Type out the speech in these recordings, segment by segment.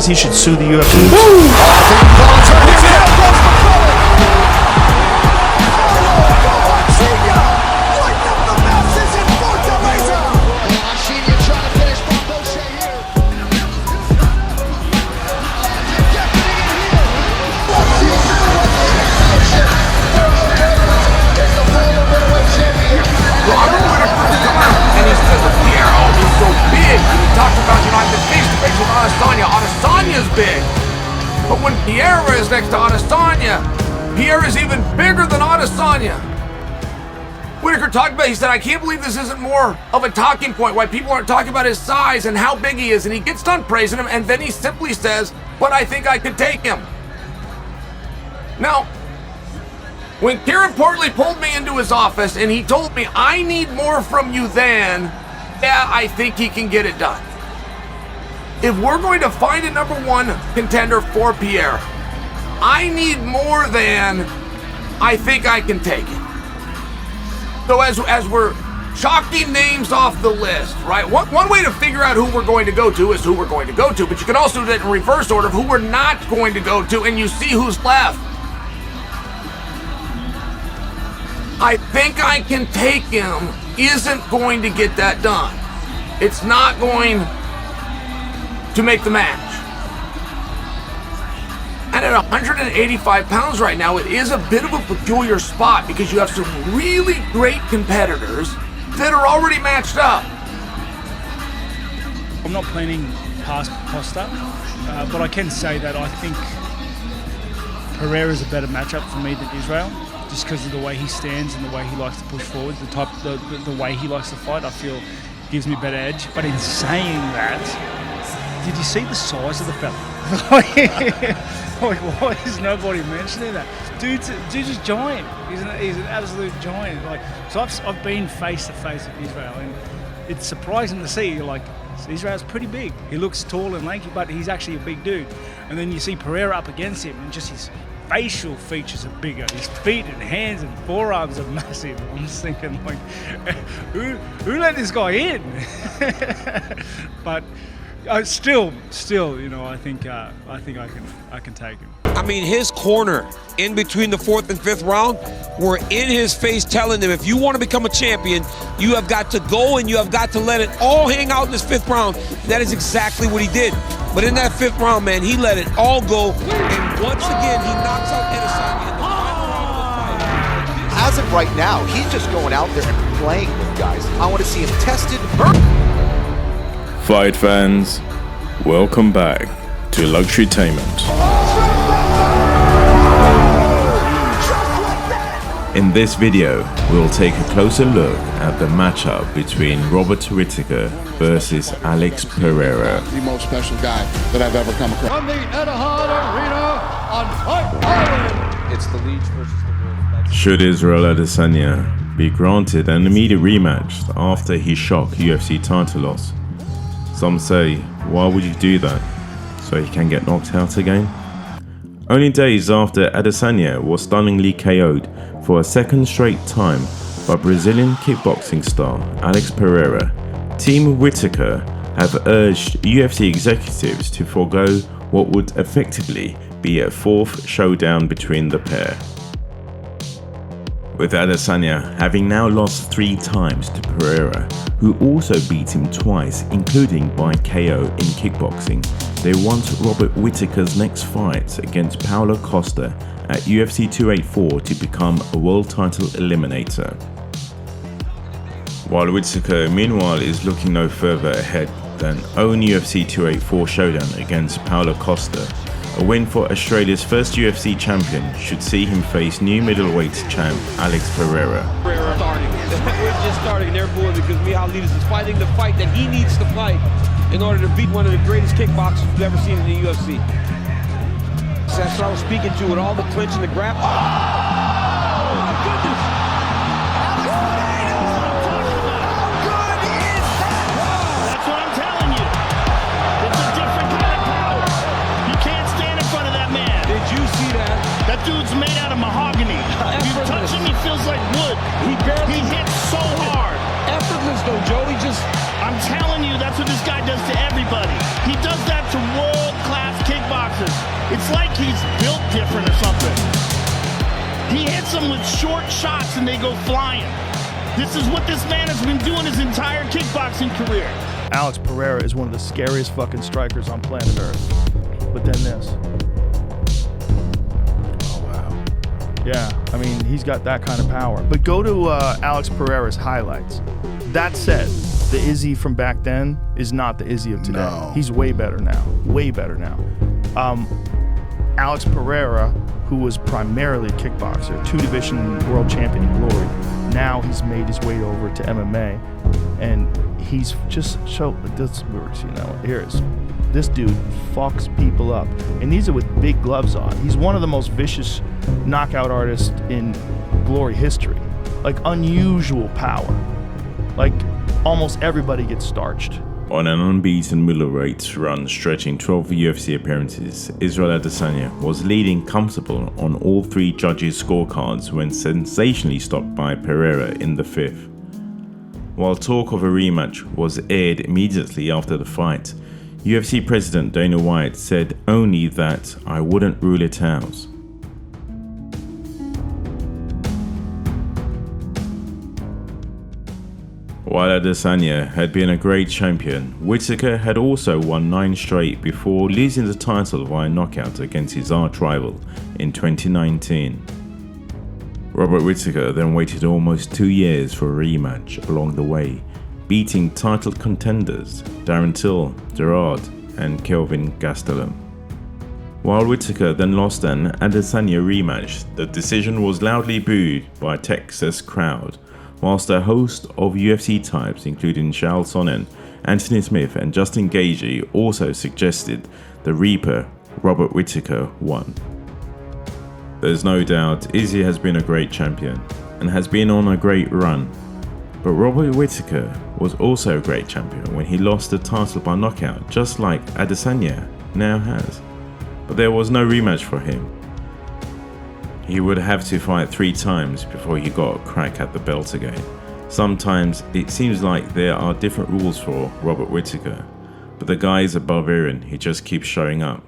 says he should sue the UFC. Adesanya's big, but when Pereira is next to Adesanya, Pereira is even bigger than Adesanya. Whittaker talked about it. He said, I can't believe this isn't more of a talking point, why people aren't talking about his size and how big he is, and he gets done praising him, and then he simply says, but I think I could take him. Now, when Kieran Portley pulled me into his office and he told me, I need more from you than, yeah, I think he can get it done. If we're going to find a number one contender for Pereira, I need more than I think I can take it. So as we're chalking names off the list, right? One way to figure out who we're going to go to is who we're going to go to, but you can also do it in reverse order of who we're not going to go to, and you see who's left. I think I can take him isn't going to get that done. It's not going to make the match. And at 185 pounds right now, it is a bit of a peculiar spot because you have some really great competitors that are already matched up. I'm not planning past Costa, but I can say that I think Pereira is a better matchup for me than Israel, just because of the way he stands and the way he likes to push forward, the way he likes to fight. I feel gives me a better edge. But in saying that, did you see the size of the fella? Like, why is nobody mentioning that? Dude's just giant. He's an absolute giant. Like, so I've been face to face with Israel, and it's surprising to see. Like, Israel's pretty big. He looks tall and lanky, but he's actually a big dude. And then you see Pereira up against him, and just his facial features are bigger. His feet and hands and forearms are massive. I'm just thinking, like, who let this guy in? But. Still, you know, I think I can take him. I mean, his corner in between the 4th and 5th round were in his face telling him, if you want to become a champion, you have got to go and you have got to let it all hang out in this 5th round. And that is exactly what he did. But in that 5th round, man, he let it all go. And once again, he knocks out Adesanya in the final round of the fight. As of right now, he's just going out there and playing with guys. I want to see him tested. Fight fans, welcome back to Luxurytainment. In this video, we'll take a closer look at the matchup between Robert Whittaker versus Alex Pereira. The most special guy that I've ever come across. From the Etihad Arena on Fight Island, it's the Leech versus the Wolf. Should Israel Adesanya be granted an immediate rematch after his shock UFC title loss? Some say, why would you do that? So he can get knocked out again? Only days after Adesanya was stunningly KO'd for a second straight time by Brazilian kickboxing star Alex Pereira, Team Whittaker have urged UFC executives to forego what would effectively be a 4th showdown between the pair. With Adesanya having now lost 3 times to Pereira, who also beat him twice, including by KO in kickboxing, they want Robert Whittaker's next fight against Paulo Costa at UFC 284 to become a world title eliminator. While Whittaker meanwhile is looking no further ahead than own UFC 284 showdown against Paulo Costa, a win for Australia's first UFC champion should see him face new middleweight champ Alex Pereira. We're just starting there, boy, because Michal Leaders is fighting the fight that he needs to fight in order to beat one of the greatest kickboxers we've ever seen in the UFC. So that's what I was speaking to with all the clinch and the grab. Oh, my goodness! that's what I'm telling you. It's a different kind of power. You can't stand in front of that man. Did you see that? That dude's made out of mahogany. If you touch him, he feels like wood. He hits so hard. Effortless though, Joe. He just... I'm telling you, that's what this guy does to everybody. He does that to world-class kickboxers. It's like he's built different or something. He hits them with short shots and they go flying. This is what this man has been doing his entire kickboxing career. Alex Pereira is one of the scariest fucking strikers on planet Earth. But then this. Oh, wow. Yeah, I mean, he's got that kind of power. But go to Alex Pereira's highlights. That said, the Izzy from back then is not the Izzy of today. No. He's way better now. Way better now. Alex Pereira, who was primarily a kickboxer, two-division world champion in Glory, now he's made his way over to MMA, and he's just this works, you know. Here it is. This dude fucks people up, and these are with big gloves on. He's one of the most vicious knockout artists in Glory history. Like, unusual power. Like, almost everybody gets starched. On an unbeaten middleweight run stretching 12 UFC appearances, Israel Adesanya was leading comfortable on all three judges' scorecards when sensationally stopped by Pereira in the fifth. While talk of a rematch was aired immediately after the fight, UFC President Dana White said only that "I wouldn't rule it out." While Adesanya had been a great champion, Whittaker had also won 9 straight before losing the title via knockout against his arch-rival in 2019. Robert Whittaker then waited almost 2 years for a rematch along the way, beating title contenders Darren Till, Gerard, and Kelvin Gastelum. While Whittaker then lost an Adesanya rematch, the decision was loudly booed by a Texas crowd, whilst a host of UFC types including Chael Sonnen, Anthony Smith and Justin Gaethje also suggested the Reaper, Robert Whittaker, won. There's no doubt Izzy has been a great champion and has been on a great run, but Robert Whittaker was also a great champion when he lost the title by knockout, just like Adesanya now has. But there was no rematch for him. He would have to fight 3 times before he got a crack at the belt again. Sometimes it seems like there are different rules for Robert Whittaker, but the guy is a barbarian, he just keeps showing up.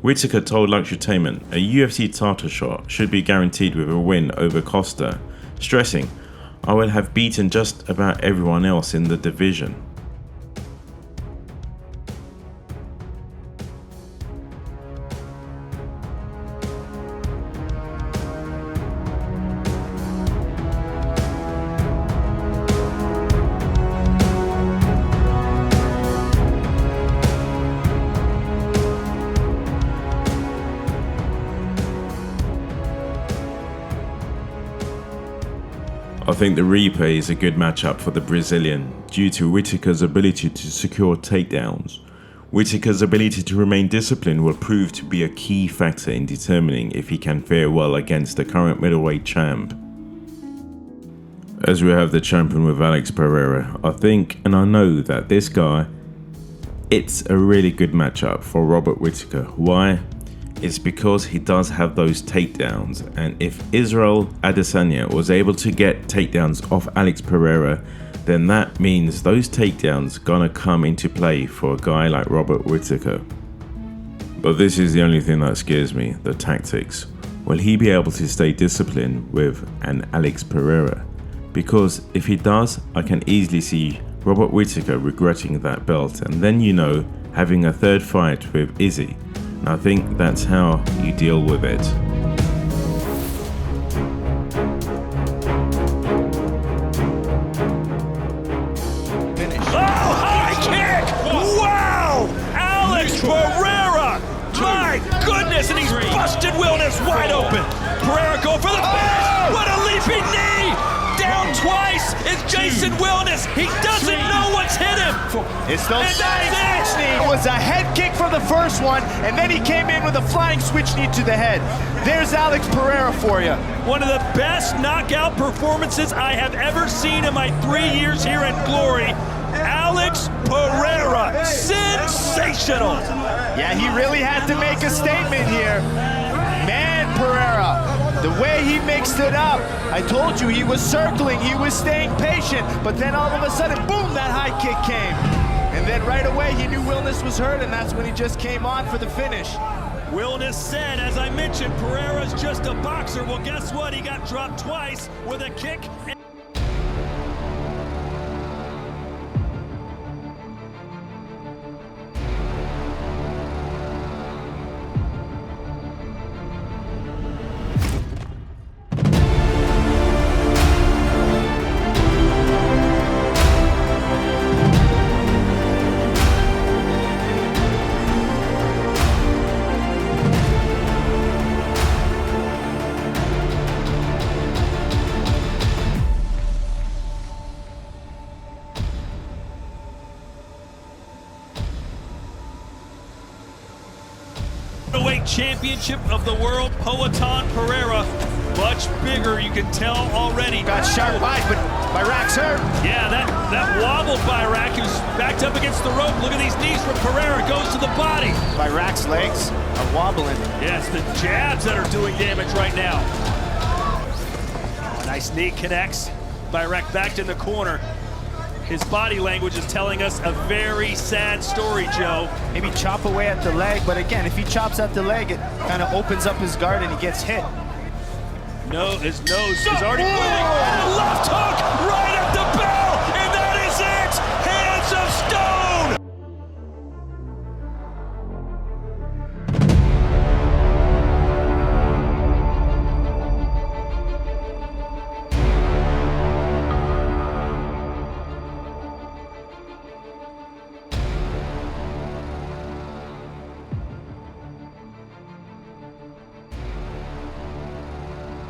Whittaker told Luxurytainment a UFC title shot should be guaranteed with a win over Costa, stressing, "I will have beaten just about everyone else in the division." I think the Reaper is a good matchup for the Brazilian due to Whittaker's ability to secure takedowns. Whittaker's ability to remain disciplined will prove to be a key factor in determining if he can fare well against the current middleweight champ. As we have the champion with Alex Pereira, I think and I know that this guy, it's a really good matchup for Robert Whittaker. Why? It's because he does have those takedowns, and if Israel Adesanya was able to get takedowns off Alex Pereira, then that means those takedowns gonna come into play for a guy like Robert Whittaker. But this is the only thing that scares me, the tactics. Will he be able to stay disciplined with an Alex Pereira? Because if he does, I can easily see Robert Whittaker regretting that belt, and then having a third fight with Izzy. And I think that's how you deal with it. Oh, high kick! Wow! Alex Pereira! My goodness, and he's busted Wilness wide open. Pereira going for the finish! What a leaping knee! Down twice is Jason Wilness. He doesn't know what's hit him. It's those switch knee. It was a head kick for the first one, and then he came in with a flying switch knee to the head. There's Alex Pereira for you. One of the best knockout performances I have ever seen in my 3 years here in Glory. Alex Pereira, sensational. Yeah, he really had to make a statement here. Man, Pereira, the way he mixed it up. I told you he was circling, he was staying patient, but then all of a sudden, boom, that high kick came. And then right away he knew Wilness was hurt, and that's when he just came on for the finish. Wilness said, as I mentioned, Pereira's just a boxer. Well, guess what? He got dropped twice with a kick. Middleweight championship of the world, Poatan Pereira. Much bigger, you can tell already. Got sharp eyes, but Byrak's hurt. Yeah, that wobbled Byrak. He was backed up against the rope. Look at these knees from Pereira. Goes to the body. Byrak's legs are wobbling. Yes, the jabs that are doing damage right now. Nice knee connects. Byrak backed in the corner. His body language is telling us a very sad story, Joe. Maybe chop away at the leg, but again, if he chops at the leg, it kind of opens up his guard and he gets hit. No, his nose is already bleeding. And left hook right at the bell, and that is it! Hands of stone!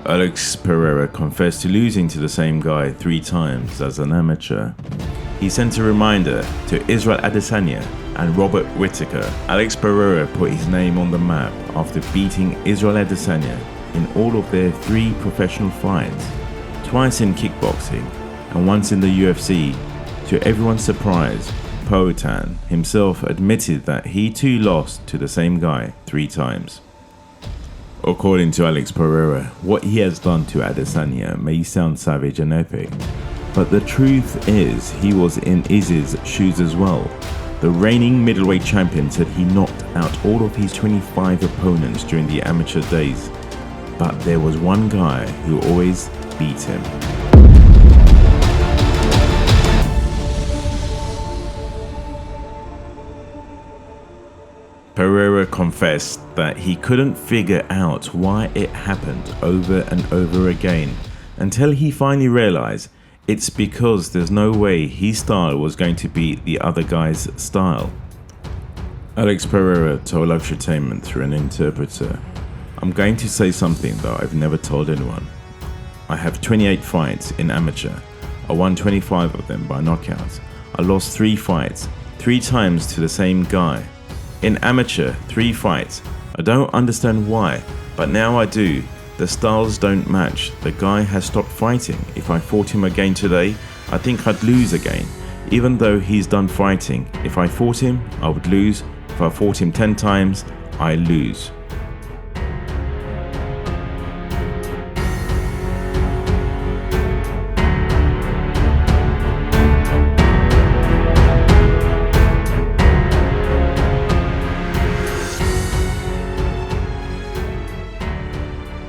Alex Pereira confessed to losing to the same guy 3 times as an amateur. He sent a reminder to Israel Adesanya and Robert Whittaker. Alex Pereira put his name on the map after beating Israel Adesanya in all of their 3 professional fights, twice in kickboxing and once in the UFC. To everyone's surprise, Poatan himself admitted that he too lost to the same guy 3 times. According to Alex Pereira, what he has done to Adesanya may sound savage and epic, but the truth is he was in Izzy's shoes as well. The reigning middleweight champion said he knocked out all of his 25 opponents during the amateur days, but there was one guy who always beat him. Pereira confessed that he couldn't figure out why it happened over and over again until he finally realized it's because there's no way his style was going to beat the other guy's style. Alex Pereira told Luxurytainment through an interpreter, "I'm going to say something that I've never told anyone. I have 28 fights in amateur. I won 25 of them by knockout. I lost 3 fights, 3 times to the same guy. In amateur, 3 fights. I don't understand why, but now I do. The styles don't match. The guy has stopped fighting. If I fought him again today, I think I'd lose again. Even though he's done fighting, if I fought him, I would lose. If I fought him 10 times, I lose."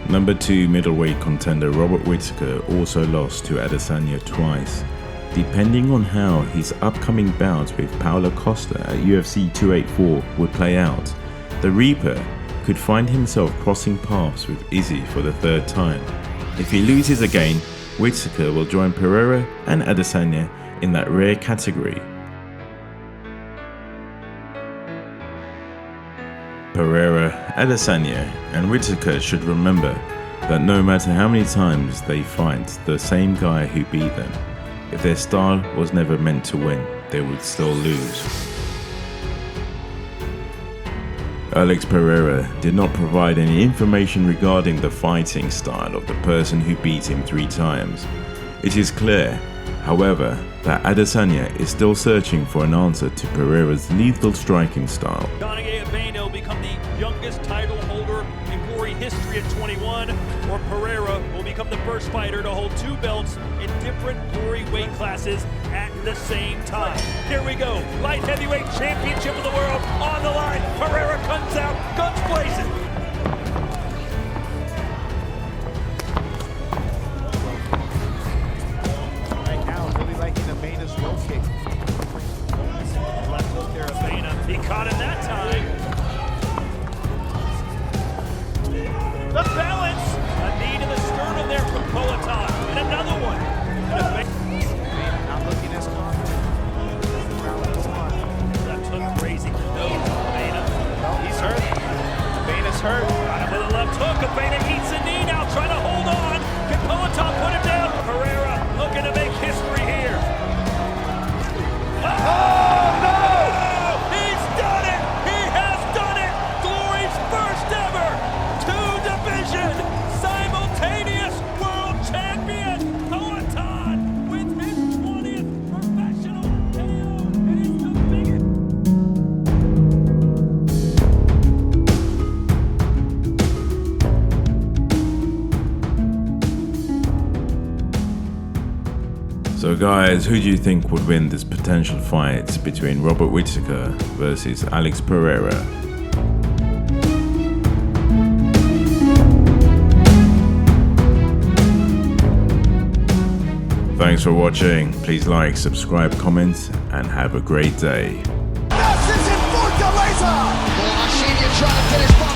Number 2 middleweight contender Robert Whittaker also lost to Adesanya twice. Depending on how his upcoming bout with Paulo Costa at UFC 284 would play out, the Reaper could find himself crossing paths with Izzy for the 3rd time. If he loses again, Whittaker will join Pereira and Adesanya in that rare category. Pereira, Adesanya and Whittaker should remember that no matter how many times they fight the same guy who beat them, if their style was never meant to win, they would still lose. Alex Pereira did not provide any information regarding the fighting style of the person who beat him 3 times. It is clear, however, that Adesanya is still searching for an answer to Pereira's lethal striking style. Become the youngest title holder in Glory history at 21, or Pereira will become the first fighter to hold 2 belts in different glory weight classes at the same time. Here we go, light heavyweight championship of the world on the line. Pereira comes out, guns blazing. Right now, really liking the Baina's low kick. Left hook there of Baina. He caught him that time. The balance, a knee to the sternum there from Poatan, and another one. Baina not looking as confident. Left hook raising the nose of Baina. Well, he's hurt. Baina's hurt. Got him with a left hook. Baina eats a knee now, trying to hold on. Can Poatan put him down? Pereira looking to make history here. Oh, no! He's done it! He has done it! Glory's first ever 2-division simultaneous world champion! Poatan with his 20th professional KO. It is the biggest. So guys, who do you think would win this potential fight between Robert Whittaker versus Alex Pereira? Thanks for watching. Please like, subscribe, comment, and have a great day. This is in Fortaleza! Well, I see you trying to finish.